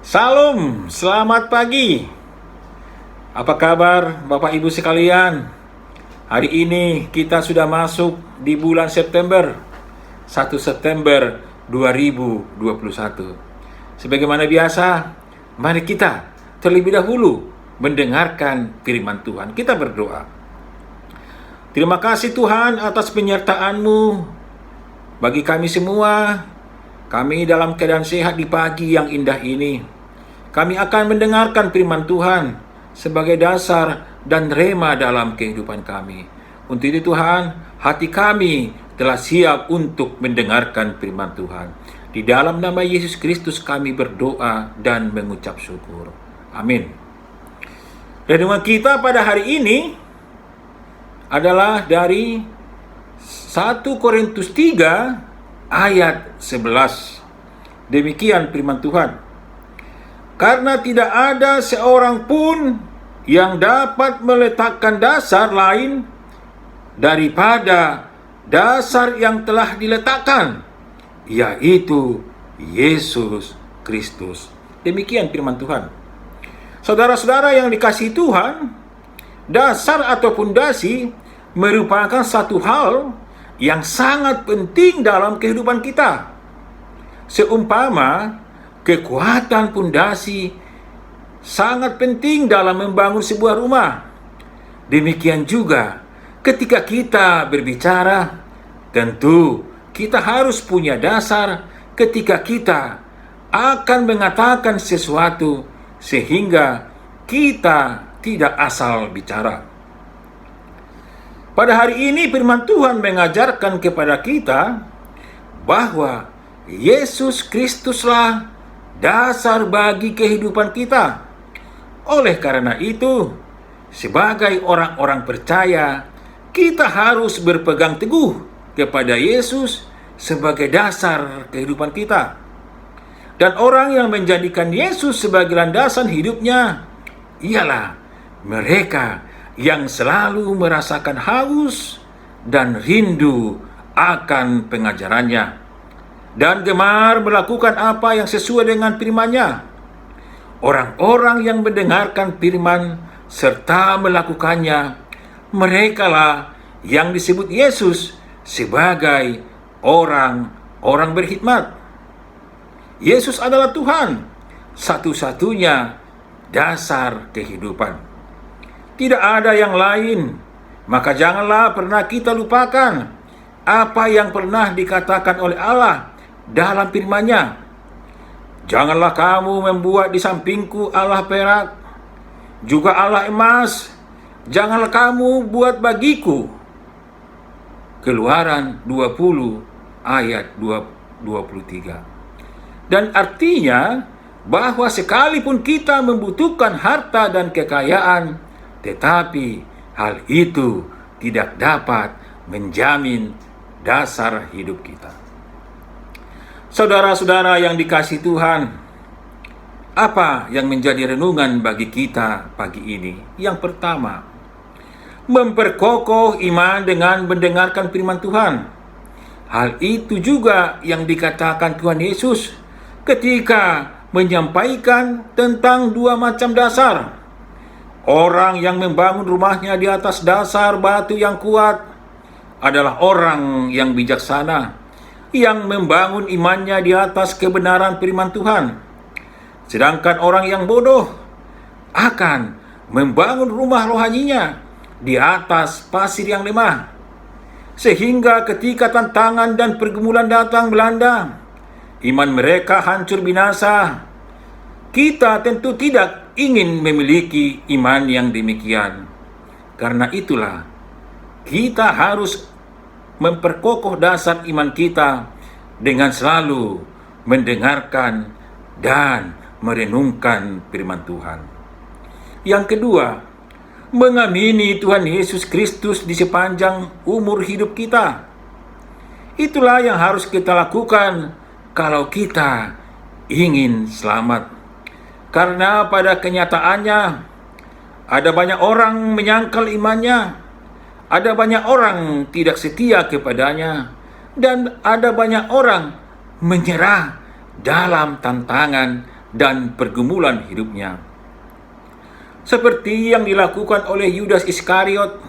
Salam, selamat pagi. Apa kabar Bapak Ibu sekalian? Hari ini kita sudah masuk di bulan September, 1 September 2021. Sebagaimana biasa, mari kita terlebih dahulu mendengarkan firman Tuhan. Kita berdoa. Terima kasih Tuhan atas penyertaan-Mu bagi kami semua. Kami dalam keadaan sehat di pagi yang indah ini. Kami akan mendengarkan firman Tuhan sebagai dasar dan rema dalam kehidupan kami. Untuk itu Tuhan, hati kami telah siap untuk mendengarkan firman Tuhan. Di dalam nama Yesus Kristus kami berdoa dan mengucap syukur. Amin. Renungan kita pada hari ini adalah dari 1 Korintus 3 ayat 11. Demikian firman Tuhan. Karena tidak ada seorang pun yang dapat meletakkan dasar lain daripada dasar yang telah diletakkan, yaitu Yesus Kristus. Demikian firman Tuhan. Saudara-saudara yang dikasihi Tuhan, dasar atau pondasi merupakan satu hal yang sangat penting dalam kehidupan kita. Seumpama kekuatan pondasi sangat penting dalam membangun sebuah rumah. Demikian juga ketika kita berbicara, tentu kita harus punya dasar ketika kita akan mengatakan sesuatu sehingga kita tidak asal bicara. Pada hari ini firman Tuhan mengajarkan kepada kita bahwa Yesus Kristuslah dasar bagi kehidupan kita. Oleh karena itu, sebagai orang-orang percaya, kita harus berpegang teguh kepada Yesus sebagai dasar kehidupan kita. Dan orang yang menjadikan Yesus sebagai landasan hidupnya ialah mereka yang selalu merasakan haus dan rindu akan pengajarannya dan gemar melakukan apa yang sesuai dengan firman-Nya. Orang-orang yang mendengarkan firman serta melakukannya, merekalah yang disebut Yesus sebagai orang-orang berkhidmat. Yesus adalah Tuhan, satu-satunya dasar kehidupan. Tidak ada yang lain, maka janganlah pernah kita lupakan apa yang pernah dikatakan oleh Allah dalam firman-Nya. Janganlah kamu membuat di sampingku Allah perak, juga Allah emas, janganlah kamu buat bagiku. Keluaran 20 ayat 23. Dan artinya bahwa sekalipun kita membutuhkan harta dan kekayaan, tetapi hal itu tidak dapat menjamin dasar hidup kita. Saudara-saudara yang dikasihi Tuhan, apa yang menjadi renungan bagi kita pagi ini? Yang pertama, memperkokoh iman dengan mendengarkan firman Tuhan. Hal itu juga yang dikatakan Tuhan Yesus ketika menyampaikan tentang dua macam dasar. Orang yang membangun rumahnya di atas dasar batu yang kuat adalah orang yang bijaksana, yang membangun imannya di atas kebenaran firman Tuhan. Sedangkan orang yang bodoh akan membangun rumah rohaninya di atas pasir yang lemah. Sehingga ketika tantangan dan pergumulan datang melanda, iman mereka hancur binasa. Kita tentu tidak ingin memiliki iman yang demikian. Karena itulah, kita harus memperkokoh dasar iman kita dengan selalu mendengarkan dan merenungkan firman Tuhan. Yang kedua, mengamini Tuhan Yesus Kristus di sepanjang umur hidup kita. Itulah yang harus kita lakukan kalau kita ingin selamat. Karena pada kenyataannya ada banyak orang menyangkal imannya, ada banyak orang tidak setia kepadanya, dan ada banyak orang menyerah dalam tantangan dan pergumulan hidupnya. Seperti yang dilakukan oleh Yudas Iskariot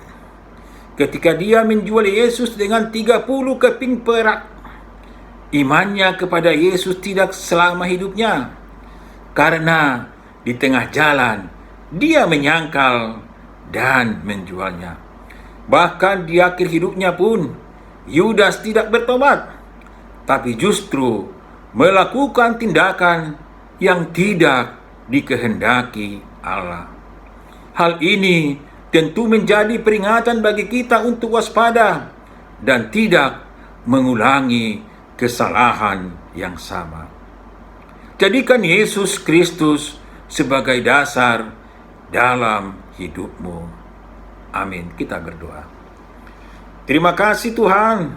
ketika dia menjual Yesus dengan 30 keping perak. Imannya kepada Yesus tidak selama hidupnya, karena di tengah jalan dia menyangkal dan menjualnya. Bahkan di akhir hidupnya pun Yudas tidak bertobat, tapi justru melakukan tindakan yang tidak dikehendaki Allah. Hal ini tentu menjadi peringatan bagi kita untuk waspada dan tidak mengulangi kesalahan yang sama. Jadikan Yesus Kristus sebagai dasar dalam hidupmu. Amin. Kita berdoa. Terima kasih Tuhan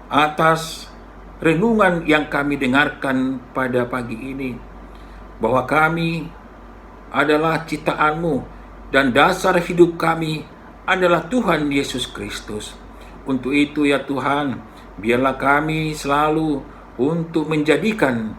atas renungan yang kami dengarkan pada pagi ini, bahwa kami adalah ciptaan-Mu dan dasar hidup kami adalah Tuhan Yesus Kristus. Untuk itu ya Tuhan, biarlah kami selalu untuk menjadikan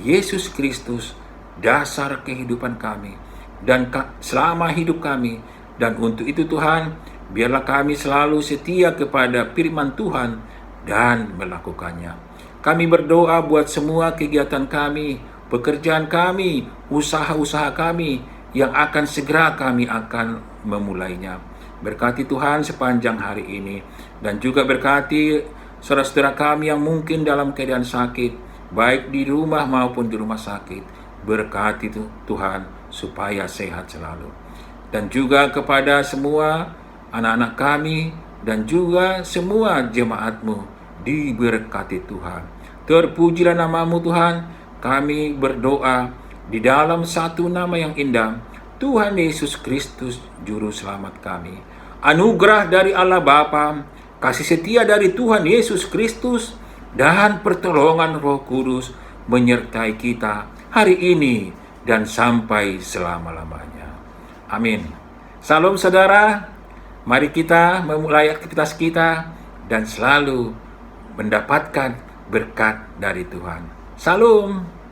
Yesus Kristus dasar kehidupan kami dan selama hidup kami. Dan untuk itu Tuhan, biarlah kami selalu setia kepada firman Tuhan dan melakukannya. Kami berdoa buat semua kegiatan kami, pekerjaan kami, usaha-usaha kami yang akan segera kami akan memulainya. Berkati Tuhan sepanjang hari ini, dan juga berkati saudara-saudara kami yang mungkin dalam keadaan sakit, baik di rumah maupun di rumah sakit. Berkati Tuhan supaya sehat selalu. Dan juga kepada semua anak-anak kami dan juga semua jemaat-Mu, diberkati Tuhan. Terpujilah nama-Mu Tuhan. Kami berdoa di dalam satu nama yang indah, Tuhan Yesus Kristus Juru Selamat kami. Anugerah dari Allah Bapa, kasih setia dari Tuhan Yesus Kristus, dan pertolongan Roh Kudus menyertai kita hari ini dan sampai selama-lamanya. Amin. Salam saudara, mari kita memulai aktivitas kita dan selalu mendapatkan berkat dari Tuhan. Salam.